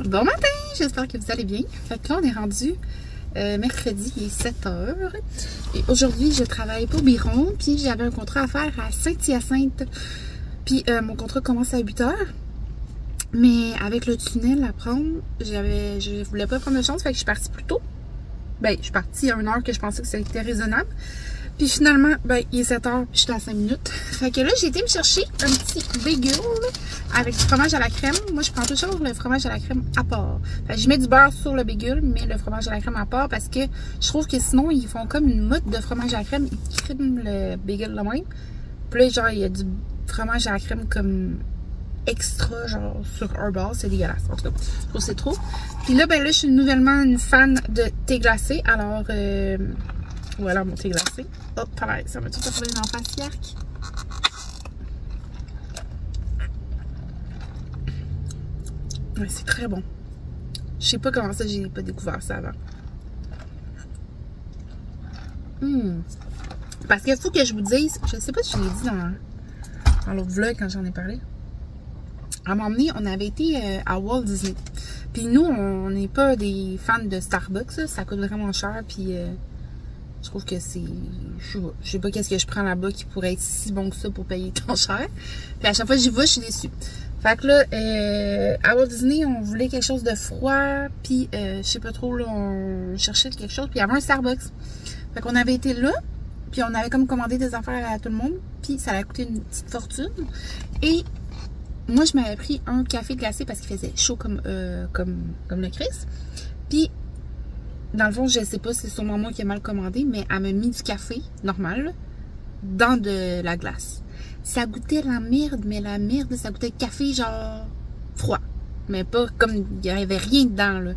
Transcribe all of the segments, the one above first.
Bon matin, j'espère que vous allez bien. Fait que là, on est rendu mercredi, il est 7h. Et aujourd'hui, je travaille pour Biron, puis j'avais un contrat à faire à Saint-Hyacinthe. Puis mon contrat commence à 8h. Mais avec le tunnel à prendre, je voulais pas prendre de chance, fait que je suis partie plus tôt. Ben, je suis partie à 1h que je pensais que c'était raisonnable. Puis finalement, ben, il est 7h, puis j'étais à 5 minutes. Fait que là, j'ai été me chercher un petit bagel avec du fromage à la crème. Moi, je prends toujours le fromage à la crème à part. Fait que je mets du beurre sur le bagel, mais le fromage à la crème à part parce que je trouve que sinon, ils font comme une mousse de fromage à la crème. Ils criment le bagel de même. Puis là, genre, il y a du fromage à la crème comme extra, genre, sur un bord. C'est dégueulasse. En tout cas, je trouve que c'est trop. Puis là, ben là, je suis nouvellement une fan de thé glacé. Alors, voilà mon thé glacé. Oh, pareil, ça m'a tout à fait en face, yark. Ouais, c'est très bon. Je sais pas comment ça, j'ai pas découvert ça avant. Parce qu'il faut que je vous dise, je sais pas si je l'ai dit dans l'autre vlog quand j'en ai parlé. À un moment donné, on avait été à Walt Disney. Puis nous, on n'est pas des fans de Starbucks, ça coûte vraiment cher. Puis je trouve que c'est... Je sais pas qu'est-ce que je prends là-bas qui pourrait être si bon que ça pour payer tant cher. Puis à chaque fois que j'y vais, je suis déçue. Fait que là, à Walt Disney, on voulait quelque chose de froid. Puis je sais pas trop, là, on cherchait quelque chose. Puis il y avait un Starbucks. Fait qu'on avait été là. Puis on avait comme commandé des affaires à tout le monde. Puis ça allait coûter une petite fortune. Et moi, je m'avais pris un café glacé parce qu'il faisait chaud comme le Christ. Puis dans le fond, je sais pas, c'est sûrement moi qui ai mal commandé, mais elle m'a mis du café normal là, dans de la glace. Ça goûtait la merde, mais la merde, ça goûtait le café genre froid. Mais pas comme il n'y avait rien dedans là.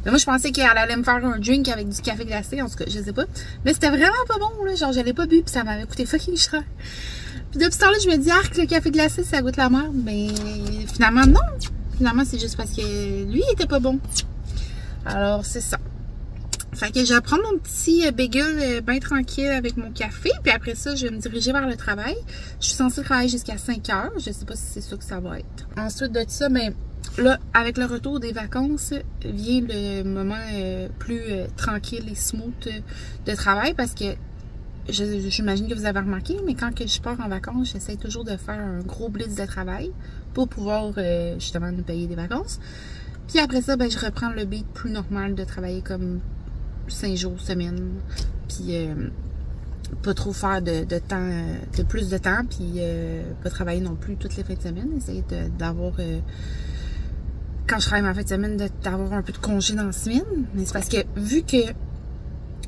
Mais moi, je pensais qu'elle allait me faire un drink avec du café glacé, en tout cas, je sais pas. Mais c'était vraiment pas bon là, genre je l'ai pas bu, puis ça m'avait coûté fucking cher. Puis depuis ce temps-là, je me dis, arc, le café glacé, ça goûte la merde. Mais finalement, non. Finalement, c'est juste parce que lui, il était pas bon. Alors, c'est ça. Fait que je vais prendre mon petit bagel bien tranquille avec mon café. Puis après ça, je vais me diriger vers le travail. Je suis censée travailler jusqu'à 5h. Je sais pas si c'est ça que ça va être. Ensuite de ça, mais là, avec le retour des vacances, vient le moment plus tranquille et smooth de travail. Parce que j'imagine que vous avez remarqué, mais quand que je pars en vacances, j'essaie toujours de faire un gros blitz de travail pour pouvoir justement nous payer des vacances. Puis après ça, ben, je reprends le beat plus normal de travailler comme 5 jours, semaine, puis pas trop faire de temps, de plus de temps, puis pas travailler non plus toutes les fins de semaine, essayer d'avoir, quand je travaille ma fin de semaine, d'avoir un peu de congé dans la semaine, mais c'est parce que vu que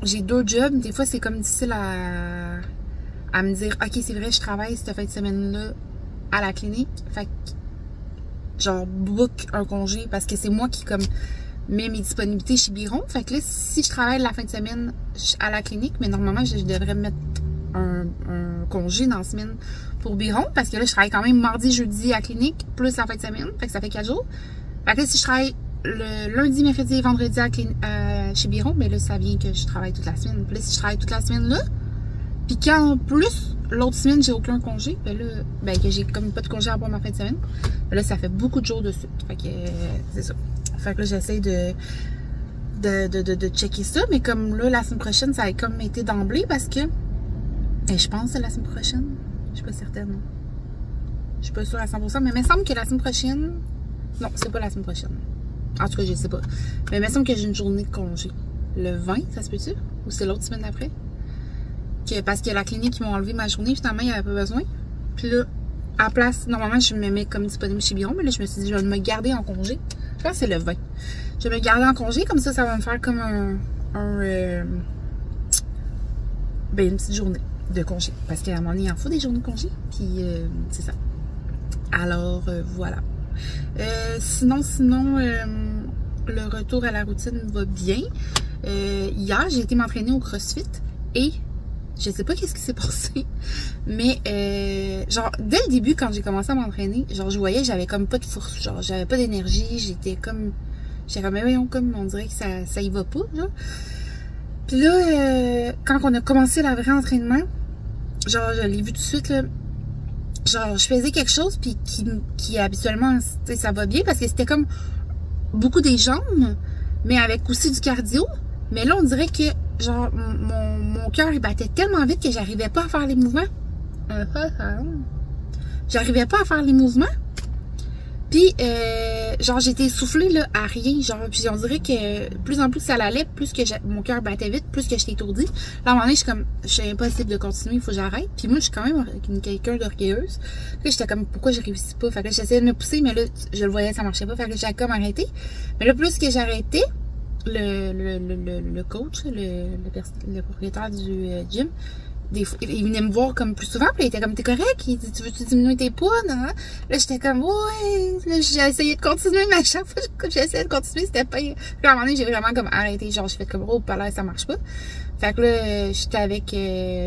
j'ai 2 jobs, des fois c'est comme difficile à me dire, ok c'est vrai je travaille cette fin de semaine-là à la clinique, fait que genre book un congé, parce que c'est moi qui comme mets mes disponibilités chez Biron. Fait que là, si je travaille la fin de semaine à la clinique, mais normalement, je devrais mettre un congé dans la semaine pour Biron. Parce que là, je travaille quand même mardi, jeudi à la clinique, plus la fin de semaine. Fait que ça fait 4 jours. Fait que là, si je travaille le lundi, mercredi et vendredi chez Biron, ben là, ça vient que je travaille toute la semaine. Puis là, si je travaille toute la semaine là, puis qu'en plus, l'autre semaine, j'ai aucun congé, ben là, ben que j'ai comme pas de congé à boire ma fin de semaine, ben là, ça fait beaucoup de jours de suite. Fait que c'est ça. Fait que là, j'essaie de checker ça. Mais comme là, la semaine prochaine, ça a comme été d'emblée parce que... je pense que c'est la semaine prochaine. Je suis pas certaine. Je suis pas sûre à 100%. Mais il me semble que la semaine prochaine... Non, c'est pas la semaine prochaine. En tout cas, je sais pas. Mais il me semble que j'ai une journée de congé. Le 20, ça se peut-tu? Ou c'est l'autre semaine d'après? Parce que la clinique, ils m'ont enlevé ma journée. Finalement, il n'y avait pas besoin. Puis là, à place... Normalement, je me mets comme disponible chez Biron. Mais là, je me suis dit, je vais me garder en congé. Je pense que c'est le 20. Je vais me garder en congé, comme ça va me faire comme ben une petite journée de congé. Parce qu'à un moment donné, il en faut des journées de congé. Puis c'est ça. Alors voilà. Sinon, le retour à la routine va bien. Hier, j'ai été m'entraîner au CrossFit et je sais pas qu'est-ce qui s'est passé, mais genre dès le début quand j'ai commencé à m'entraîner, genre je voyais j'avais comme pas de force, genre j'avais pas d'énergie, j'étais comme mais voyons, comme on dirait que ça y va pas genre. Puis là quand on a commencé le vrai entraînement, genre je l'ai vu tout de suite là, genre je faisais quelque chose puis qui habituellement ça va bien parce que c'était comme beaucoup des jambes, mais avec aussi du cardio. Mais là, on dirait que, genre, mon cœur, il battait tellement vite que j'arrivais pas à faire les mouvements. J'arrivais pas à faire les mouvements. Puis, genre, j'étais essoufflée, là, à rien. Genre, puis on dirait que plus en plus ça allait, plus que mon cœur battait vite, plus que j'étais étourdie. Là, à un moment donné, je suis comme, c'est impossible de continuer, il faut que j'arrête. Puis moi, je suis quand même quelqu'un d'orgueilleuse. Là, j'étais comme, pourquoi je réussis pas? Fait que là, j'essayais de me pousser, mais là, je le voyais, ça marchait pas. Fait que j'ai comme arrêté. Mais là, plus que j'arrêtais, le coach, le propriétaire du gym, il venait me voir comme plus souvent, puis il était comme, t'es correct? Il dit, tu veux-tu diminuer tes poids? Non? Là, j'étais comme, ouais. Là, j'ai essayé de continuer, mais à chaque fois que j'essayais de continuer, c'était pas. Puis à un moment donné, j'ai vraiment comme arrêté. Genre, j'ai fait comme, oh, pas là, ça marche pas. Fait que là, j'étais avec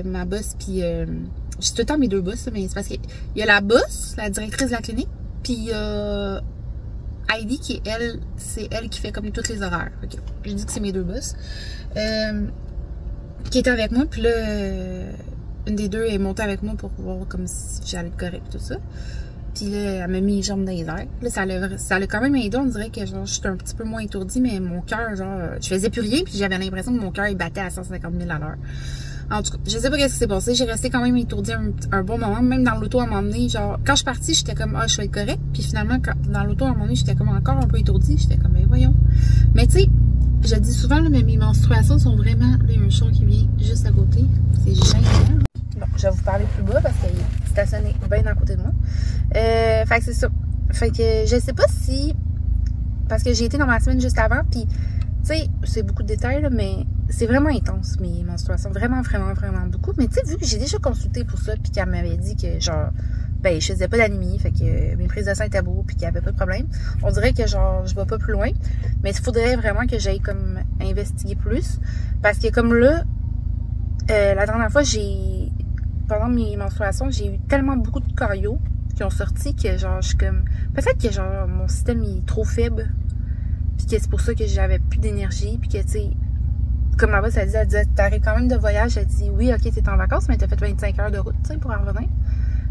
ma boss, puis j'ai tout le temps mes deux boss, mais c'est parce qu'il y a la boss, la directrice de la clinique, puis Heidi, qui est elle, c'est elle qui fait comme tous les horaires. Okay. Je dis que c'est mes deux boss. Qui était avec moi, puis là, une des deux est montée avec moi pour voir comme si j'allais être correct tout ça. Puis là, elle m'a mis les jambes dans les airs. Là, ça l'a quand même aidé, on dirait que genre, j'étais un petit peu moins étourdie, mais mon cœur, genre, je faisais plus rien, puis j'avais l'impression que mon cœur, il battait à 150 000 à l'heure. En tout cas, je sais pas qu'est-ce qui s'est passé, j'ai resté quand même étourdie un bon moment, même dans l'auto à un moment donné, genre, quand je suis partie, j'étais comme, ah, je vais être correct, puis finalement, dans l'auto à un moment donné, j'étais comme encore un peu étourdie, j'étais comme, ben voyons. Mais tu sais, je dis souvent, là, mais mes menstruations sont vraiment... Là, il y a un char qui vient juste à côté. C'est gênant. Bon, je vais vous parler plus bas parce qu'il est stationné bien à côté de moi. Fait que c'est ça. Fait que je sais pas si... Parce que j'ai été dans ma semaine juste avant, puis, tu sais, c'est beaucoup de détails, là, mais c'est vraiment intense, mes menstruations. Vraiment, vraiment, vraiment beaucoup. Mais tu sais, vu que j'ai déjà consulté pour ça, puis qu'elle m'avait dit que, genre... Ben, je faisais pas d'anémie, fait que mes prises de sang étaient beaux, puis qu'il y avait pas de problème. On dirait que, genre, je vais pas plus loin. Mais il faudrait vraiment que j'aille, comme, investiguer plus. Parce que, comme là, la dernière fois, pendant mes menstruations, j'ai eu tellement beaucoup de caillots qui ont sorti que, genre, je suis comme... Peut-être que, genre, mon système est trop faible. Puis que c'est pour ça que j'avais plus d'énergie, puis que, tu sais... Comme ma boss, elle disait, t'arrives quand même de voyage. Elle dit, oui, ok, t'es en vacances, mais t'as fait 25 heures de route, tu sais, pour en revenir.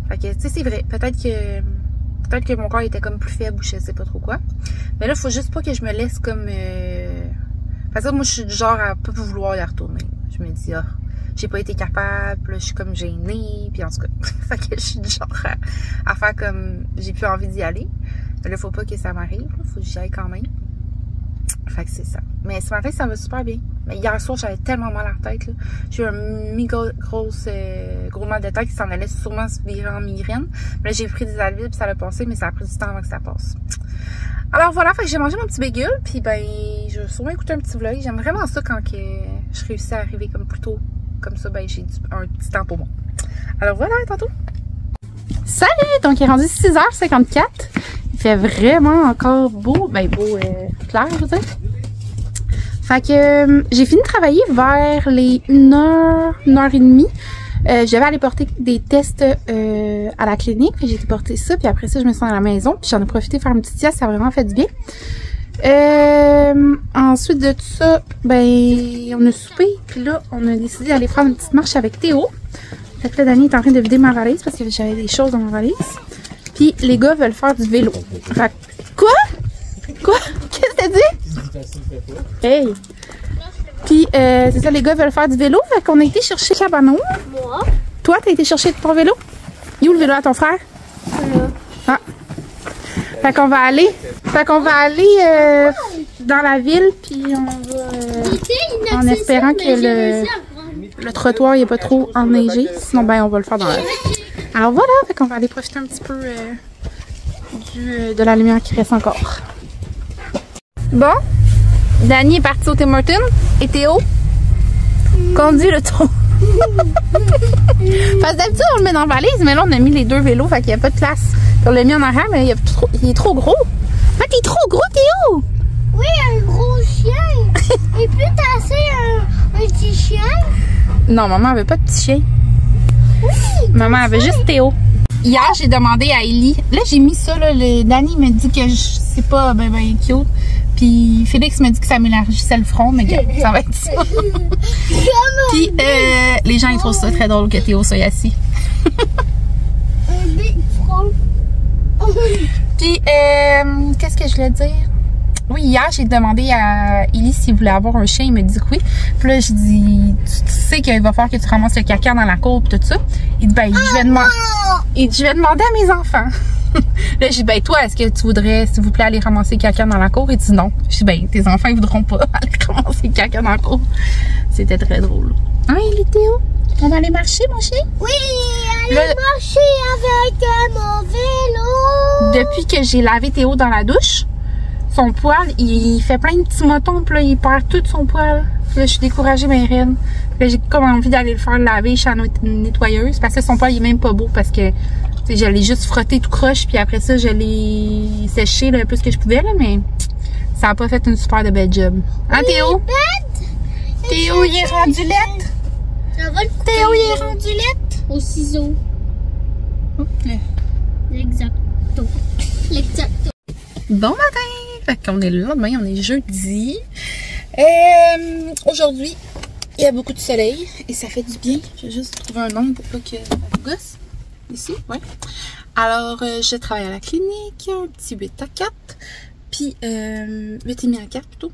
Fait que, tu sais, c'est vrai. Peut-être que mon corps était comme plus faible ou je sais pas trop quoi. Mais là, faut juste pas que je me laisse comme... Parce que moi, je suis du genre à pas vouloir y retourner. Je me dis, ah, j'ai pas été capable, je suis comme gênée, puis en tout cas, fait que je suis du genre à faire comme... J'ai plus envie d'y aller. Mais là, faut pas que ça m'arrive, faut que j'y aille quand même. Fait que c'est ça. Mais ce matin, ça va super bien. Mais hier soir, j'avais tellement mal à la tête. J'ai eu un méga gros mal de tête qui s'en allait sûrement se virer en migraine. Mais là, j'ai pris des Advil puis ça l'a passé, mais ça a pris du temps avant que ça passe. Alors voilà, fait que j'ai mangé mon petit bagel. Puis ben, je vais sûrement écouter un petit vlog. J'aime vraiment ça quand je réussis à arriver comme plus tôt. Comme ça, ben, j'ai un petit temps pour moi. Alors voilà, à tantôt. Salut! Donc, il est rendu 6h54. Il fait vraiment encore beau. Ben, beau, clair, je veux dire. Fait que j'ai fini de travailler vers les 1h, 1h30. Je devais aller porter des tests à la clinique. J'ai été porter ça, puis après ça, je me suis à la maison. Puis j'en ai profité pour faire une petite sieste, ça a vraiment fait du bien. Ensuite de tout ça, ben, on a soupé. Puis là, on a décidé d'aller faire une petite marche avec Théo. Fait que là, Dani est en train de vider ma valise parce que j'avais des choses dans ma valise. Puis les gars veulent faire du vélo. Fait que, quoi? Quoi? Qu'est-ce que t'as dit? Hey! Puis, c'est ça, les gars veulent faire du vélo. Fait qu'on a été chercher Cabanon. Moi? Toi, t'as été chercher ton vélo? Il est où le vélo à ton frère? Ah. Fait qu'on va aller. Dans la ville, puis on va. En espérant que le trottoir n'est pas trop enneigé. Sinon, ben, on va le faire dans la. Alors voilà, fait qu'on va aller profiter un petit peu de la lumière qui reste encore. Bon, Dani est parti au Tim Hortons et Théo conduit le tour. Parce que d'habitude, on le met dans la valise, mais là, on a mis les deux vélos, fait qu'il n'y a pas de place. Puis on l'a mis en arrière, mais il est trop gros. En fait, il est trop gros, Théo! Oui, un gros chien! Et puis, t'as assez un petit chien? Non, maman avait pas de petit chien. Oui! Maman avait juste Théo. Hier, j'ai demandé à Ellie. Là, j'ai mis ça, là. Dani me dit que c'est pas ben cute. Puis Félix me dit que ça m'élargissait le front, mais regarde, ça va être ça. Puis les gens, ils trouvent ça très drôle que Théo soit assis. Un big front. Puis, qu'est-ce que je voulais dire? Oui, hier, j'ai demandé à Élie s'il voulait avoir un chien. Il me dit que oui. Puis là, je dis, tu sais qu'il va falloir que tu ramasses le caca dans la cour et tout ça. Il dit, ben, je vais demander à mes enfants. Là, j'ai dit, ben, toi, est-ce que tu voudrais, s'il vous plaît, aller ramasser le caca dans la cour? Il dit non. Je dis, ben, tes enfants, ils voudront pas aller ramasser le caca dans la cour. C'était très drôle. Hein, Élie, Théo? On va aller marcher, mon chien? Oui, aller marcher avec mon vélo. Depuis que j'ai lavé Théo dans la douche, son poil, il fait plein de petits motons, puis là, il perd tout son poil. Puis là, je suis découragée, ben raide. Puis là, j'ai comme envie d'aller le faire laver chez la nettoyeuse, parce que son poil, il est même pas beau, parce que, tu sais, je l'ai juste frotté tout croche, puis après ça, je l'ai séché, là, un peu ce que je pouvais, là, mais ça a pas fait une super de belle job. Hein, Théo? Théo, il est rendu laid. Ça va le couper. Théo, il est rendu laid. Au ciseau. L'exacto. L'exacto. Bon matin! Fait qu'on est le lendemain, on est jeudi. Aujourd'hui, il y a beaucoup de soleil et ça fait du bien. Je vais juste trouver un angle pour pas que ça me gosse. Ici, ouais. Alors, je travaille à la clinique, un petit 8 à 4, puis 8,5 à 4 plutôt.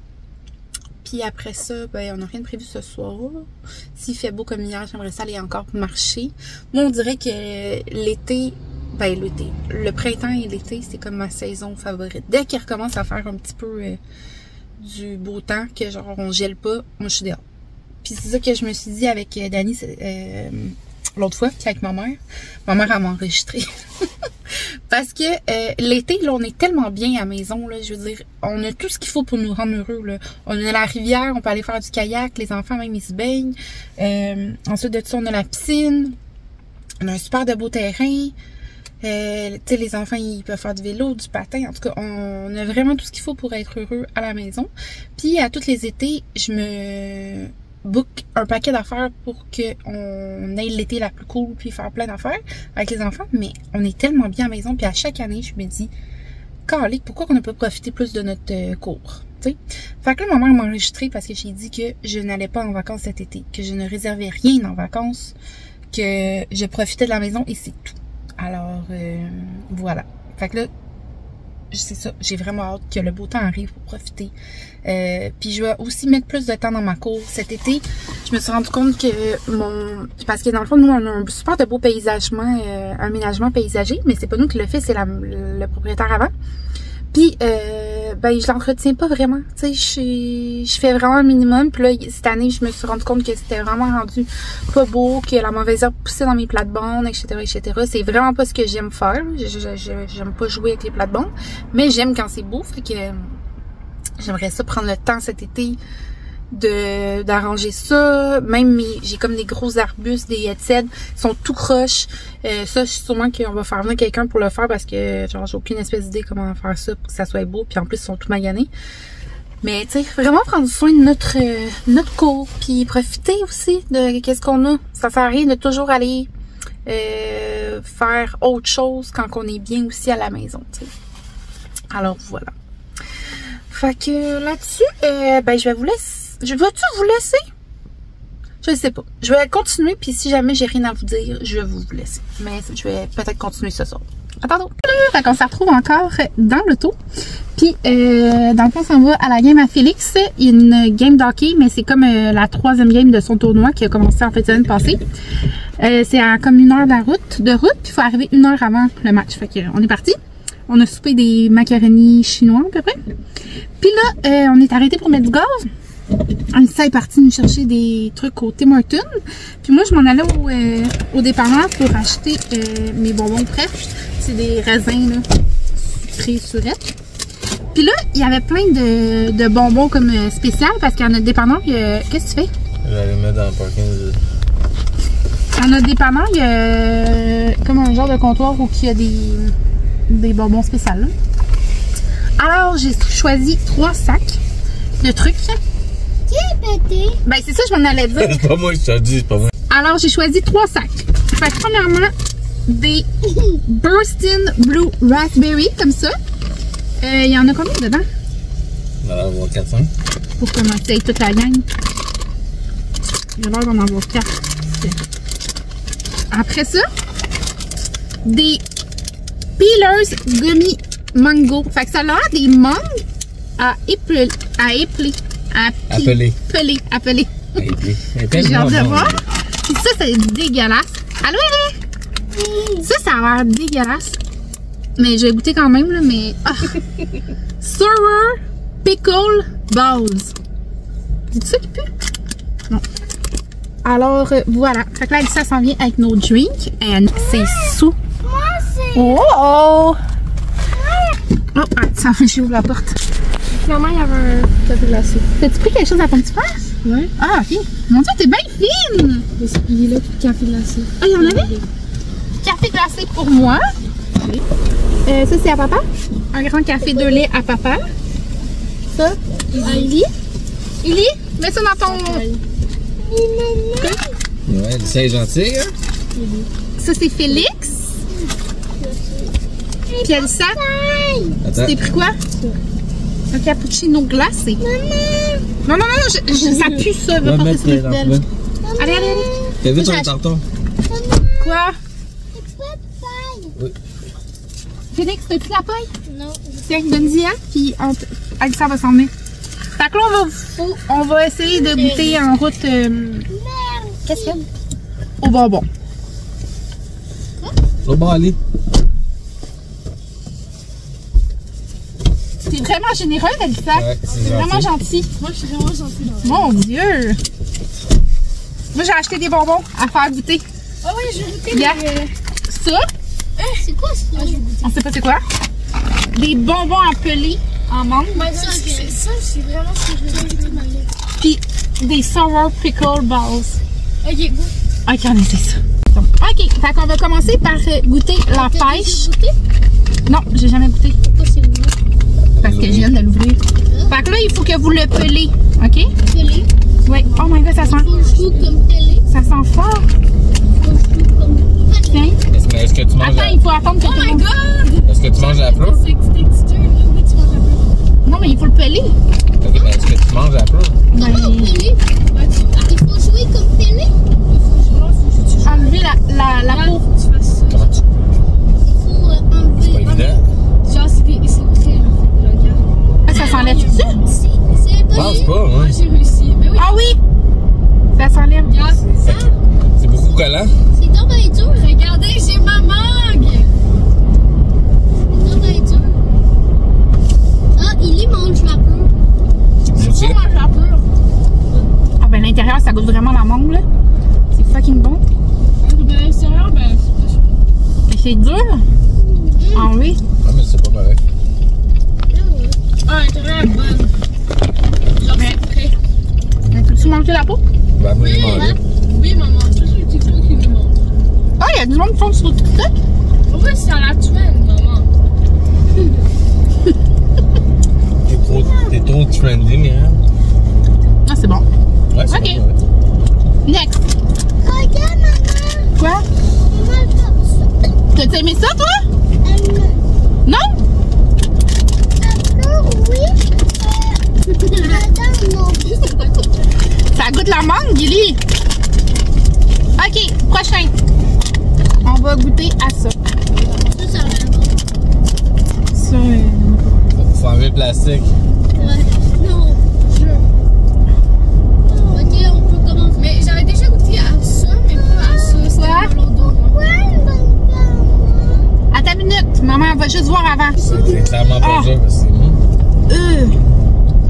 Puis après ça, ben, on n'a rien de prévu ce soir. S'il fait beau comme hier, j'aimerais ça aller encore marcher. Moi, on dirait que l'été, ben l'été, le printemps et l'été, c'est comme ma saison favorite. Dès qu'il recommence à faire un petit peu du beau temps, que genre on gèle pas, moi je suis dehors. Puis c'est ça que je me suis dit avec Dani l'autre fois, puis avec ma mère. Ma mère a m'enregistré. Parce que l'été, là, on est tellement bien à la maison, là, je veux dire, on a tout ce qu'il faut pour nous rendre heureux, là. On a la rivière, on peut aller faire du kayak, les enfants même, ils se baignent. Ensuite de ça, on a la piscine, on a un super de beau terrain. Tu sais, les enfants, ils peuvent faire du vélo, du patin. En tout cas, on a vraiment tout ce qu'il faut pour être heureux à la maison. Puis, à tous les étés, je me book un paquet d'affaires pour qu'on ait l'été la plus cool, puis faire plein d'affaires avec les enfants. Mais on est tellement bien à la maison. Puis, à chaque année, je me dis, calique, pourquoi on n'a pas profité plus de notre cours? T'sais? Fait que là, ma mère m'a enregistré parce que j'ai dit que je n'allais pas en vacances cet été, que je ne réservais rien en vacances, que je profitais de la maison et c'est tout. Alors, voilà. Fait que là, c'est ça. J'ai vraiment hâte que le beau temps arrive pour profiter. Puis je vais aussi mettre plus de temps dans ma cour. Cet été, je me suis rendu compte que parce que dans le fond, nous, on a un super de beau paysagement, aménagement paysager, mais c'est pas nous qui le fait, c'est le propriétaire avant. Puis, ben, je l'entretiens pas vraiment. Tu sais, je fais vraiment le minimum. Puis là, cette année, je me suis rendu compte que c'était vraiment rendu pas beau, que la mauvaise herbe poussait dans mes plates-bandes, etc., etc. C'est vraiment pas ce que j'aime faire. J'aime pas jouer avec les plates-bandes. Mais j'aime quand c'est beau. Fait que j'aimerais ça prendre le temps cet été d'arranger ça. Même j'ai comme des gros arbustes, des headsets, ils sont tout croches. Ça, sûrement qu'on va faire venir quelqu'un pour le faire parce que genre j'ai aucune espèce d'idée comment faire ça pour que ça soit beau. Puis en plus, ils sont tout maganés. Mais tu sais, vraiment prendre soin de notre cour. Puis profiter aussi de qu'est-ce qu'on a. Ça sert à rien de toujours aller faire autre chose quand on est bien aussi à la maison, tu sais. Alors voilà. Fait que là-dessus, ben je vais vous laisser. Vas-tu vous laisser? Je ne sais pas. Je vais continuer, puis si jamais j'ai rien à vous dire, je vais vous laisser. Mais je vais peut-être continuer ce soir. À tantôt! Fait qu'on se retrouve encore dans l'auto. Puis, dans le fond, on s'en va à la game à Félix. Il y a une game d'hockey, mais c'est comme la 3e game de son tournoi qui a commencé en fait la semaine passée. C'est à comme 1 heure de route, puis il faut arriver 1 heure avant le match. Fait qu'on est parti. On a soupé des macaronis chinois à peu près. Puis là, on est arrêté pour mettre du gaz. Anissa est partie nous chercher des trucs au Tim Hortons. Puis moi, je m'en allais au dépanneur pour acheter mes bonbons prêts. C'est des raisins là, sucrés surettes. Puis là, il y avait plein de bonbons comme spécial parce qu'à notre dépanneur, qu'est-ce que tu fais? Je vais les mettre dans le parking. À notre dépanneur, il y a comme un genre de comptoir où il y a des bonbons spéciaux. Là. Alors, j'ai choisi 3 sacs de trucs. Qui est pété? Ben, c'est ça, je m'en allais dire. C'est pas moi qui t'ai dit, c'est pas moi. Alors, j'ai choisi 3 sacs. Fait que, premièrement, des Burstin Blue Raspberry, comme ça. Il y en a combien dedans? On va en avoir 4-5. Pour commencer avec toute la gang. J'ai l'air d'en avoir 4. Après ça, des Peelers Gummy Mango. Fait que ça a l'air des mangues, à épeler. Appeler. J'ai hâte de voir. Puis ça, c'est dégueulasse. Allô, Ellie? Ça a l'air dégueulasse. Mais je vais goûter quand même, là, mais... Ah. Sour Pickle Balls. C'est ça qui pue? Non. Alors, voilà. Fait que là, ça s'en vient avec nos drinks. Et c'est sous. Moi, c'est... Oh! Oh! Oh, attends, j'ouvre la porte. Finalement, il y avait un café glacé. T'as-tu pris quelque chose à ton petit frère? Ouais. Ah, ok. Mon Dieu, t'es bien fine! Il est là, café glacé. Ah, il y en avait? Café glacé pour moi. Ça, c'est à papa. Un grand café de lait à papa. Ça, Illy. Illy, mets ça dans ton... Ouais, c'est gentil, hein? Ça, c'est Félix. Puis Elsa, Attends. t'es pris quoi? Un cappuccino glacé. Non, ça pue ça. Va Va porter mettre sur le dans belle. le Allez. Fais vite Moi, sur le tarton. Quoi? Oui. Félix, t'as-tu la paille? Non. Tiens, donne-y, hein? Puis Elsa va s'en venir. Fait que là, on va essayer de goûter en route. Qu'est-ce qu'il y a? Au bonbon. Au bon, allez. T'es vraiment généreux, Elsa. Ouais, c'est C'est vraiment gentil. Moi, je suis vraiment gentille. Mon Dieu! Moi, j'ai acheté des bonbons à faire goûter. Ah oui, je vais goûter. Yeah. Ça, C'est quoi ça? Ah, je vais goûter. on sait pas c'est quoi. Des bonbons appelés en mangue. Ça, c'est vraiment ce que je veux goûter. Puis des sour pickle balls. Ok, goûte. Ok, on essaie ça. Donc, ok, fait qu'on va commencer par goûter la pêche. Goûté? Non, j'ai jamais goûté. Pourquoi c'est ouvert? Parce que je viens de l'ouvrir. Fait que là, il faut que vous le pelez. Ok? Pelé. Oui. Oh my god, ça sent. Faut jouer comme pelé. Ça sent fort. Faut jouer comme pelé. Tiens. Est-ce que tu manges Attends, il faut attendre que tout le monde- God! Est-ce que tu manges la fleur? C'est texture, là. Oui, tu manges un peu. Non, mais il faut le peler. Ok, mais est-ce que tu manges la fleur? Ben, Pelé. Il faut jouer comme pelé. enlever la peau. Comment tu... Il faut enlever. C'est pas évident. Genre, c'est très, en fait. Regarde. Ah, ça s'enlève-tu? C'est Je pense pas, hein. J'ai réussi. Mais oui, Ah oui! Ça s'enlève. regarde. Ça, C'est beaucoup collant. c'est donc bien dur. Regardez, j'ai ma mangue. C'est donc bien dur. Ah, il y mange la peau. Je sais. Ah ben l'intérieur, ça goûte vraiment la mangue, là. C'est fucking bon. À l'extérieur, ben, Mais c'est dur. Ah oui. Ah, mais c'est pas mauvais. ah, l'intérieur est bonne. Genre, c'est prêt. Mais peux-tu manger la peau? Ben, moi, je mange. Oui, maman, c'est sur le TikTok qui nous mange. Ah, il y a du monde qui font sur TikTok. Oui, c'est à la tuenne, maman. T'es trop trendy, mais hein? Ah, c'est bon. Ouais, c'est Ok. pas mauvais. Next. Regarde, maman. Quoi? Maman, comme ça. T'as aimé ça, toi? Non? Oui. Madame, non. Ça goûte la mangue, Gilly. Ok, prochain. On va goûter à ça. Ça a l'air bon. Ça, Faut enlever le plastique. Ouais. Non, je. Ok, on peut commencer. Mais j'avais déjà goûté à ça, mais pas à ça. C'était Quoi? dans l'autre dos. Attends une minute. Maman va juste voir avant. C'est clairement pas Ah. ça, parce que c'est mou.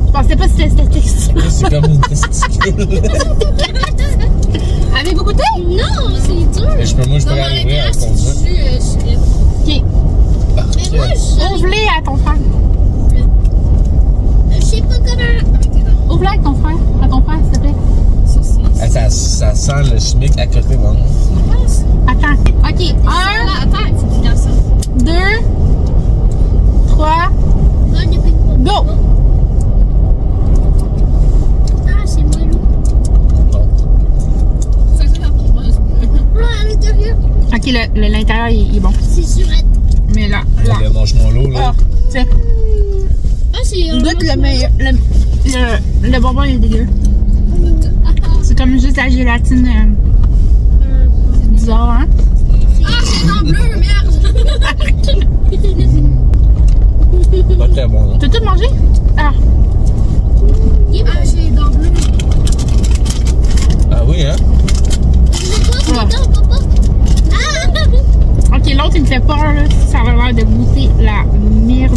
Je pensais pas que c'était cette texture. C'est comme une testicule. Avez-vous goûté? Non, c'est dur. Mais moi, je peux Dans l'ouvrir avec ton c'est doigt. du jus, Ok. Mais moi, Ouvre-les à ton frère. je sais pas comment. Ouvre-les avec ton frère. À ton frère, s'il te plaît. Ah, ça sent le chimique à côté, bon. Attends. Ok. 1, Attends, il faut qu'il y ait ça. 2, 3, go! Ah, c'est moelleux. Non. Ça fait la propose. Ah, à l'intérieur. Ok, l'intérieur, il est bon. C'est surette. Mais là. Le mange-moi l'eau, là. Ah, tiens. Ah, c'est. Goûte le meilleur. Le bonbon est dégueu. C'est comme juste la gélatine. C'est bizarre, hein? Ah, c'est en bleu, merde! Pas très bon, non? T'as tout mangé? Ah, me fait peur, là. Ça a l'air de goûter la merde.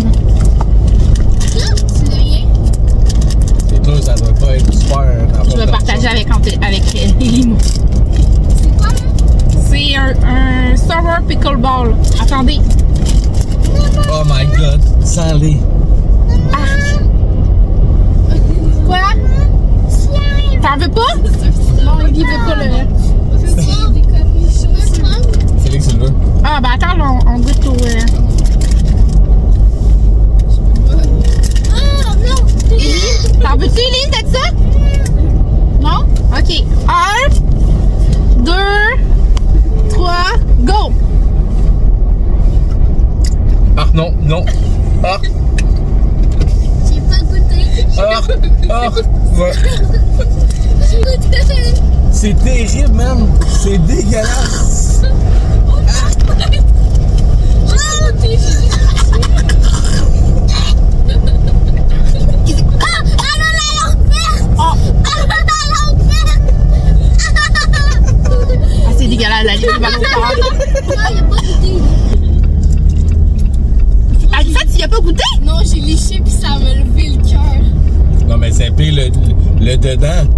Tu l'as rien? C'est toi, ça doit pas être super. Je vais partager avec Elimo. C'est quoi, là? C'est un sour pickle ball. Attendez. Oh my god, sans lait. Quoi? T'en veux pas? Non, il veut pas le. Félix, il veut. Ah, ben attends, là, on goûte au. Oh non! T'en veux-tu, Eline, t'as ça? Non? Ok. 1, 2, 3, go! Ah, non, non. Ah, J'ai pas goûté. ah, ouais. J'ai goûté. C'est terrible, man. C'est dégueulasse. Ah, c'est dégueulasse, la ligne mal au corps. Alissa, tu y as pas goûté? Non, j'ai léché puis ça m'a levé le cœur. Non, mais c'est pire le dedans.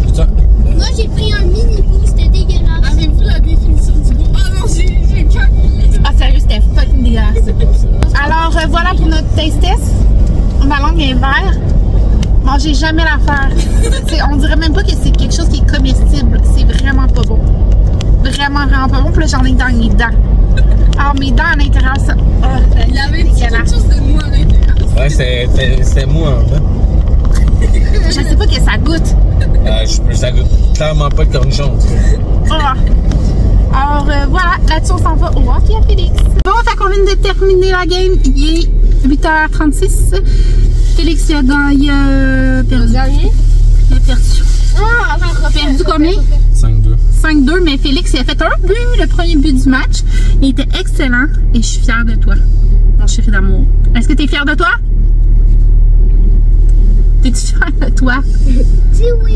Putain. Moi, j'ai pris un mini bout, c'était dégueulasse. Avez-vous la définition du goût? Ah non, j'ai le cœur qui Ah, sérieux, c'était fucking dégueulasse. Alors, voilà pour notre taste test. Ma langue est verte. Mangez jamais l'affaire. On dirait même pas que c'est quelque chose qui est comestible. C'est vraiment pas bon. Vraiment, vraiment pas bon. Puis là, j'en ai dans mes dents. Alors, mes dents à l'intérieur, ça. Il avait dit quelque chose de mou à l'intérieur. Ouais, c'était mou en bas. Je sais pas que ça goûte. Ça goûte clairement pas de cornichon. Ah. Alors, voilà. Là-dessus, on s'en va au hockey à Félix. Bon, fait qu'on vient de terminer la game. Il est 8h36. Félix, il a gagné. Perdu. Il a perdu. Ah, alors, Perdu combien? 5-2. 5-2, mais Félix, il a fait un but, le premier but du match. Il était excellent et je suis fière de toi, mon chéri d'amour. Est-ce que tu es fière de toi? T'es-tu fière de toi? dis oui.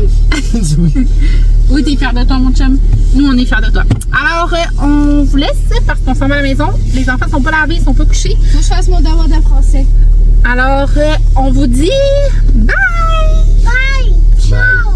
Oui, t'es fière de toi, mon chum. Nous, on est fiers de toi. Alors, on vous laisse parce qu'on s'en va à la maison. Les enfants sont pas lavés, ils sont pas couchés. Faut que je fasse mon devoir de français. Alors, on vous dit bye! Bye! Ciao!